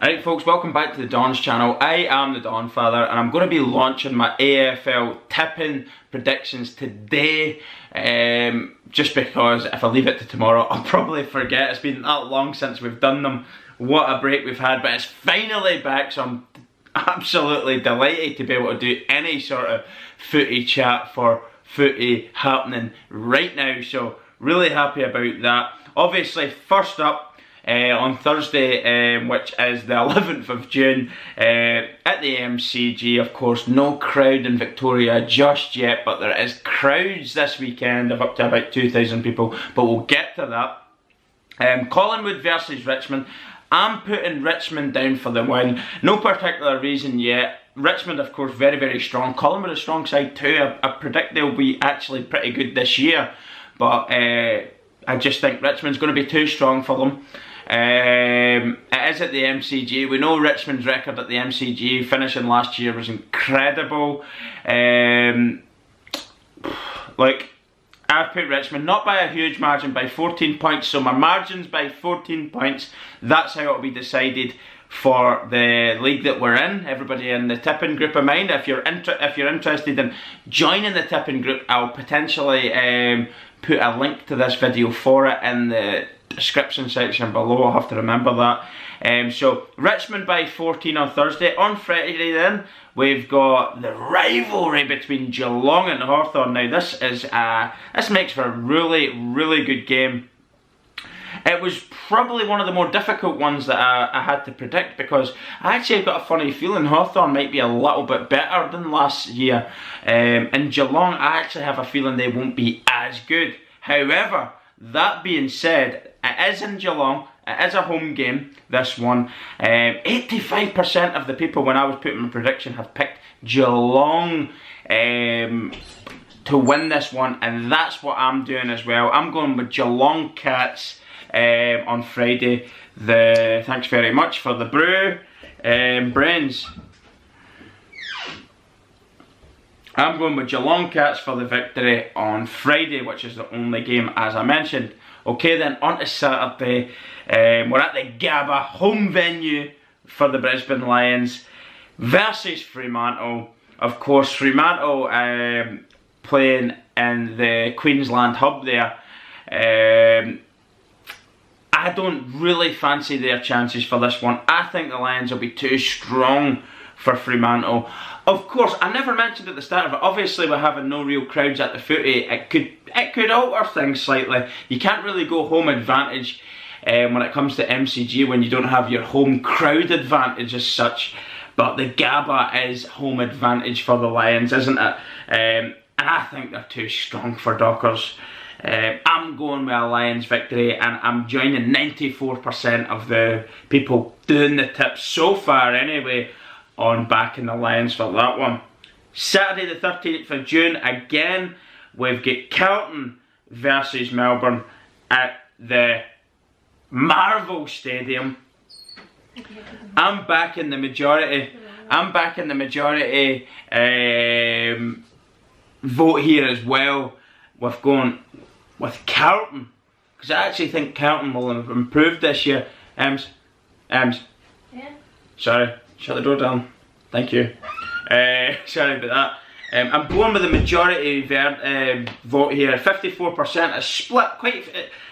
Alright folks, welcome back to the Don's channel. I am the Donfather and I'm going to be launching my AFL tipping predictions today, just because if I leave it to tomorrow I'll probably forget. It's been that long since we've done them. What a break we've had, but it's finally back, so I'm absolutely delighted to be able to do any sort of footy chat for footy happening right now, so really happy about that. Obviously, first up, on Thursday, which is the 11th of June, at the MCG, of course, no crowd in Victoria just yet, but there is crowds this weekend of up to about 2,000 people, but we'll get to that. Collingwood versus Richmond. I'm putting Richmond down for the win. No particular reason yet. Richmond, of course, very, very strong. Collingwood a strong side too. I predict they'll be actually pretty good this year, but I just think Richmond's going to be too strong for them. It is at the MCG. We know Richmond's record at the MCG finishing last year was incredible. Like, I've put Richmond not by a huge margin, by 14 points, so my margin's by 14 points. That's how it'll be decided for the league that we're in. Everybody in the tipping group of mine, if you're interested in joining the tipping group, I'll potentially put a link to this video for it in the description section below. I'll have to remember that. So Richmond by 14 on Thursday. On Friday then we've got the rivalry between Geelong and Hawthorn. Now this makes for a really good game. It was probably one of the more difficult ones that I had to predict, because I actually got a funny feeling Hawthorn might be a little bit better than last year. And Geelong, I actually have a feeling they won't be as good. However, that being said, it is in Geelong, it is a home game, this one. 85% of the people, when I was putting my prediction, have picked Geelong to win this one, and that's what I'm doing as well. I'm going with Geelong Cats on Friday. Thanks very much for the brew, Brains. I'm going with Geelong Cats for the victory on Friday, which is the only game, as I mentioned. Okay, then on to Saturday. We're at the Gabba, home venue for the Brisbane Lions versus Fremantle. Of course, Fremantle playing in the Queensland hub there. I don't really fancy their chances for this one. I think the Lions will be too strong for Fremantle. Of course, I never mentioned at the start of it, obviously we're having no real crowds at the footy. It could alter things slightly. You can't really go home advantage when it comes to MCG when you don't have your home crowd advantage as such. But the Gabba is home advantage for the Lions, isn't it? And I think they're too strong for Dockers. I'm going with a Lions victory, and I'm joining 94% of the people doing the tips so far anyway on backing the Lions for that one. Saturday the 13th of June, again, we've got Carlton versus Melbourne at the Marvel Stadium. I'm backing the majority. Vote here as well. We've gone with Carlton, because I actually think Carlton will have improved this year. Yeah. Sorry, shut the door down. Thank you. Sorry about that. I'm going with the majority vote here. 54%. It's split quite.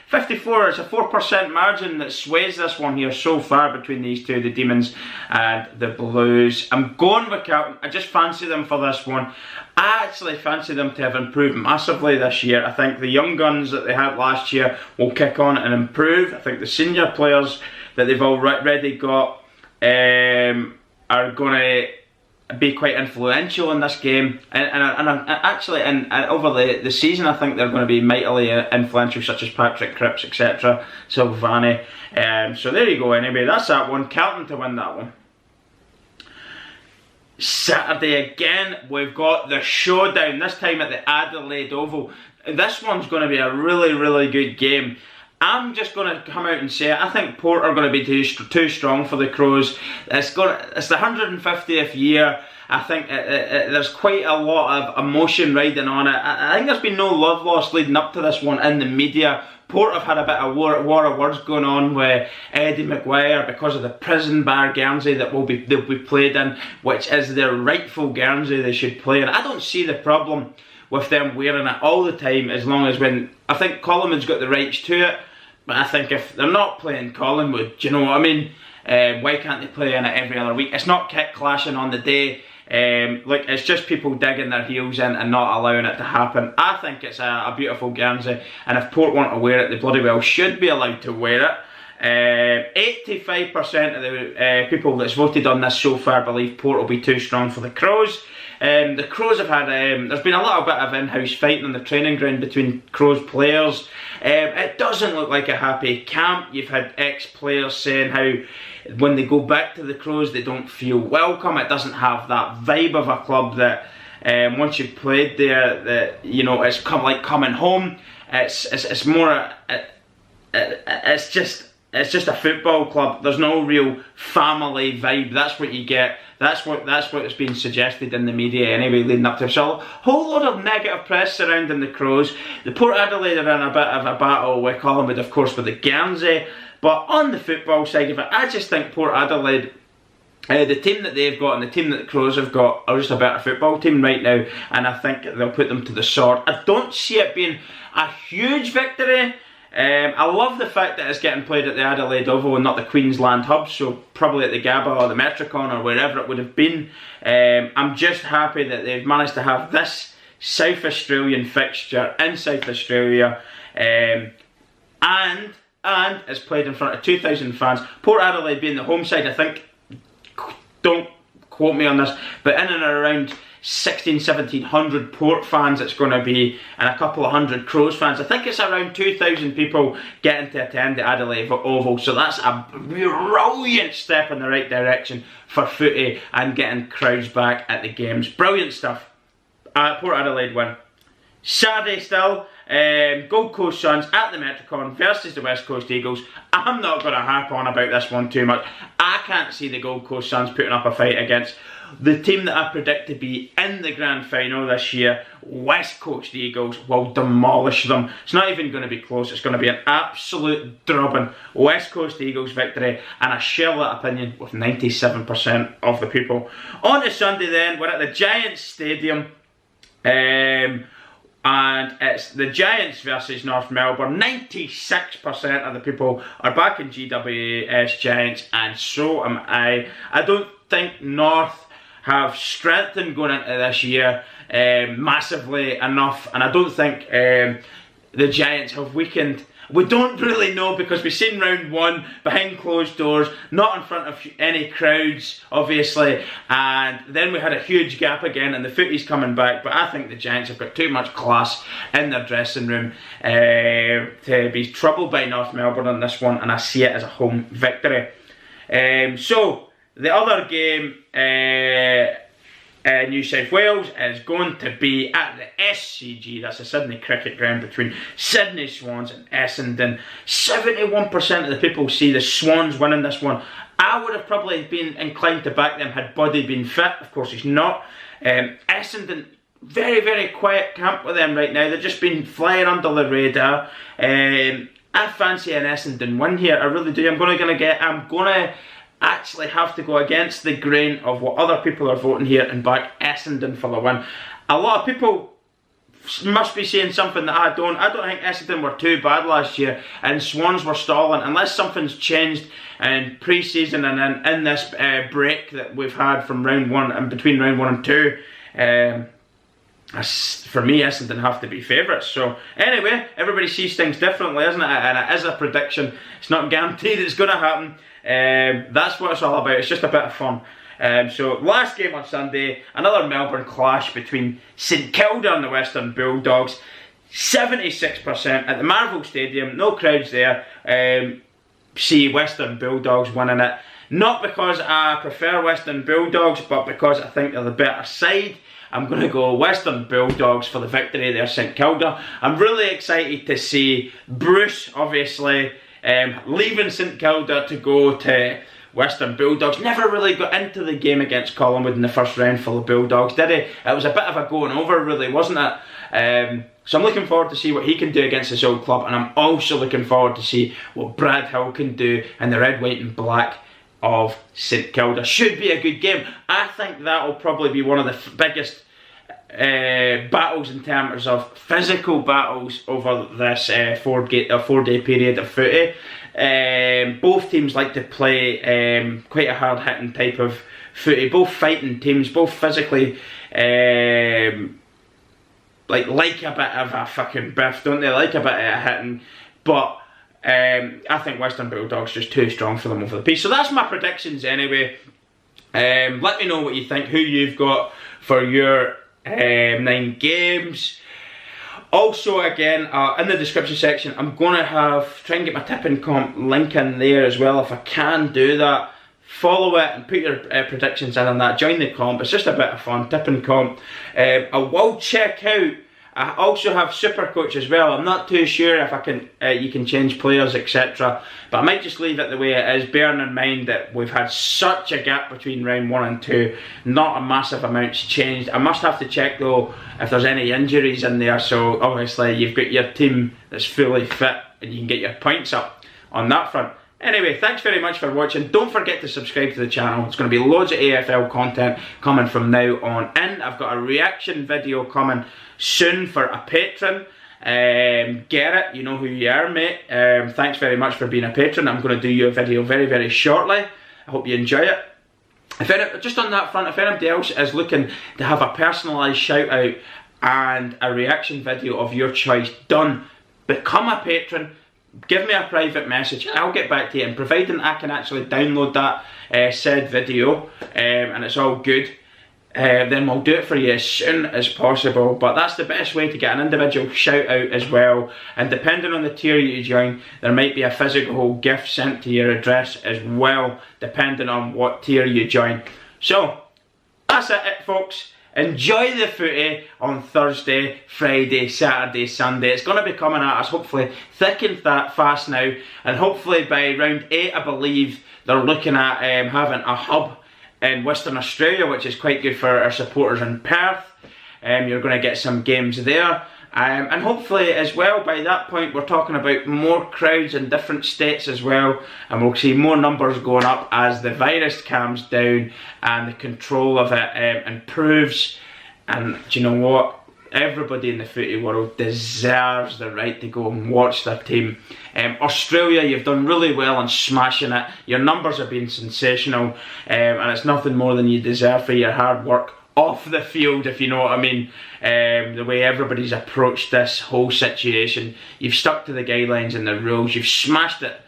54 is a 4% margin that sways this one here so far between these two, the Demons and the Blues. I'm going with Carlton. I just fancy them for this one. I actually fancy them to have improved massively this year. I think the young guns that they had last year will kick on and improve. I think the senior players that they've already got are going to be quite influential in this game, and actually over the season I think they're going to be mightily influential, such as Patrick Cripps, etc, Silvani. So there you go. Anyway, that's that one. Carlton to win that one. Saturday again, we've got the showdown, this time at the Adelaide Oval. This one's going to be a really good game. I'm just going to come out and say it. I think Port are going to be too strong for the Crows. It's the 150th year. I think there's quite a lot of emotion riding on it. I think there's been no love lost leading up to this one in the media. Port have had a bit of war of words going on with Eddie McGuire because of the prison bar Guernsey that they'll be played in, which is their rightful Guernsey they should play in. I don't see the problem with them wearing it all the time, as long as I think Collingwood's got the rights to it, but I think if they're not playing Collingwood, do you know what I mean? Why can't they play in it every other week? It's not kit clashing on the day. Like, it's just people digging their heels in and not allowing it to happen. I think it's a beautiful Guernsey, and if Port want to wear it, they bloody well should be allowed to wear it. 85% of the people that's voted on this so far believe Port will be too strong for the Crows. The Crows have had, there's been a little bit of in-house fighting on the training ground between Crows players. It doesn't look like a happy camp. You've had ex-players saying how when they go back to the Crows they don't feel welcome. It doesn't have that vibe of a club that once you've played there, that, you know, it's like coming home. It's more, it's just a football club. There's no real family vibe. That's what you get. That's what has been suggested in the media anyway, leading up to it. So a whole lot of negative press surrounding the Crows. The Port Adelaide are in a bit of a battle with Collingwood, of course, with the Guernsey. But on the football side of it, I just think Port Adelaide, the team that they've got and the team that the Crows have got, are just a better football team right now, and I think they'll put them to the sword. I don't see it being a huge victory. I love the fact that it's getting played at the Adelaide Oval and not the Queensland Hub, so probably at the Gabba or the Metricon or wherever it would have been. I'm just happy that they've managed to have this South Australian fixture in South Australia, and it's played in front of 2,000 fans. Port Adelaide being the home side, I think, don't quote me on this, but in and around 1,700 Port fans it's going to be, and a couple of hundred Crows fans. I think it's around 2,000 people getting to attend the Adelaide Oval, so that's a brilliant step in the right direction for footy and getting crowds back at the games. Brilliant stuff. Port Adelaide win. Saturday still, Gold Coast Suns at the Metricon versus the West Coast Eagles. I'm not going to harp on about this one too much. I can't see the Gold Coast Suns putting up a fight against the team that I predict to be in the grand final this year. West Coast Eagles will demolish them. It's not even going to be close. It's going to be an absolute drubbing. West Coast Eagles victory, and I share that opinion with 97% of the people. On to Sunday then, we're at the Giants Stadium. And it's the Giants versus North Melbourne. 96% of the people are back in GWS Giants, and so am I. I don't think North have strengthened going into this year massively enough, and I don't think the Giants have weakened. We don't really know, because we've seen round one behind closed doors, not in front of any crowds, obviously, and then we had a huge gap again, and the footy's coming back. But I think the Giants have got too much class in their dressing room to be troubled by North Melbourne on this one, and I see it as a home victory. So the other game, New South Wales, is going to be at the SCG, that's the Sydney Cricket Ground, between Sydney Swans and Essendon. 71% of the people see the Swans winning this one. I would have probably been inclined to back them had Buddy been fit. Of course he's not. Essendon, very, very quiet camp with them right now. They've just been flying under the radar. I fancy an Essendon win here, I really do. I'm gonna actually have to go against the grain of what other people are voting here and back Essendon for the win. A lot of people must be saying something that I don't. I don't think Essendon were too bad last year and Swans were stalling, unless something's changed in pre-season and in this break that we've had from round one and between round 1 and 2. For me, Essendon have to be favourites. So anyway, everybody sees things differently, isn't it? And it is a prediction. It's not guaranteed it's going to happen. That's what it's all about. It's just a bit of fun. So last game on Sunday, another Melbourne clash between St Kilda and the Western Bulldogs. 76% at the Marvel Stadium, no crowds there. See Western Bulldogs winning it. Not because I prefer Western Bulldogs, but because I think they're the better side. I'm going to go Western Bulldogs for the victory there, St Kilda. I'm really excited to see Bruce, obviously, leaving St Kilda to go to Western Bulldogs. Never really got into the game against Collingwood in the first round for the Bulldogs, did he? It was a bit of a going over, really, wasn't it? So I'm looking forward to see what he can do against this old club, and I'm also looking forward to see what Brad Hill can do in the red, white and black of St Kilda. Should be a good game. I think that will probably be one of the biggest battles in terms of physical battles over this 4-day period of footy. Both teams like to play quite a hard hitting type of footy. Both fighting teams, both physically like a bit of a fucking biff, don't they? Like a bit of hitting, but I think Western Bulldogs just too strong for them over the piece. So that's my predictions anyway. Let me know what you think, who you've got for your 9 games. Also, again, in the description section, I'm going to try and get my tipping comp link in there as well, if I can do that. Follow it and put your predictions in on that. Join the comp. It's just a bit of fun. Tipping comp. I will check out. I also have Supercoach as well. I'm not too sure if I can. You can change players, etc. But I might just leave it the way it is, bearing in mind that we've had such a gap between round 1 and 2. Not a massive amount's changed. I must have to check though if there's any injuries in there. So obviously you've got your team that's fully fit and you can get your points up on that front. Anyway, thanks very much for watching. Don't forget to subscribe to the channel. It's going to be loads of AFL content coming from now on in. I've got a reaction video coming soon for a patron. Get it, you know who you are, mate. Thanks very much for being a patron. I'm going to do you a video very, very shortly. I hope you enjoy it. Just on that front, if anybody else is looking to have a personalised shout out and a reaction video of your choice done, become a patron. Give me a private message, I'll get back to you, and providing I can actually download that said video and it's all good, then we'll do it for you as soon as possible. But that's the best way to get an individual shout out as well, and depending on the tier you join, there might be a physical gift sent to your address as well, depending on what tier you join. So that's it folks. Enjoy the footy on Thursday, Friday, Saturday, Sunday. It's going to be coming at us hopefully thick and fast now, and hopefully by round 8 I believe they're looking at having a hub in Western Australia, which is quite good for our supporters in Perth. You're going to get some games there, and hopefully as well by that point we're talking about more crowds in different states as well, and we'll see more numbers going up as the virus calms down and the control of it improves. And do you know what? Everybody in the footy world deserves the right to go and watch their team. Australia, you've done really well on smashing it. Your numbers have been sensational, and it's nothing more than you deserve for your hard work off the field, if you know what I mean. The way everybody's approached this whole situation, you've stuck to the guidelines and the rules, you've smashed it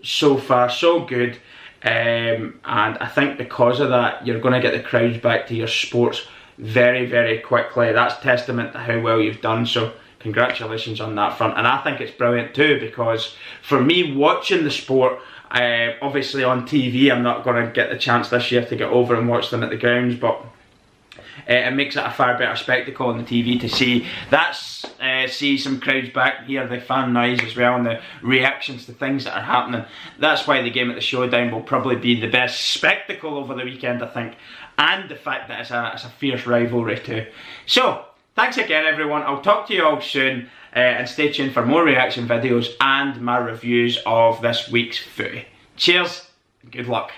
so far, so good, and I think because of that you're going to get the crowds back to your sports very, very quickly. That's testament to how well you've done, so congratulations on that front. And I think it's brilliant too, because for me watching the sport, obviously on TV I'm not going to get the chance this year to get over and watch them at the grounds, but it makes it a far better spectacle on the TV to see. See some crowds back, hear the fan noise as well, and the reactions to things that are happening. That's why the game at the Showdown will probably be the best spectacle over the weekend, I think, and the fact that it's a fierce rivalry too. So thanks again everyone, I'll talk to you all soon, and stay tuned for more reaction videos and my reviews of this week's footy. Cheers, good luck.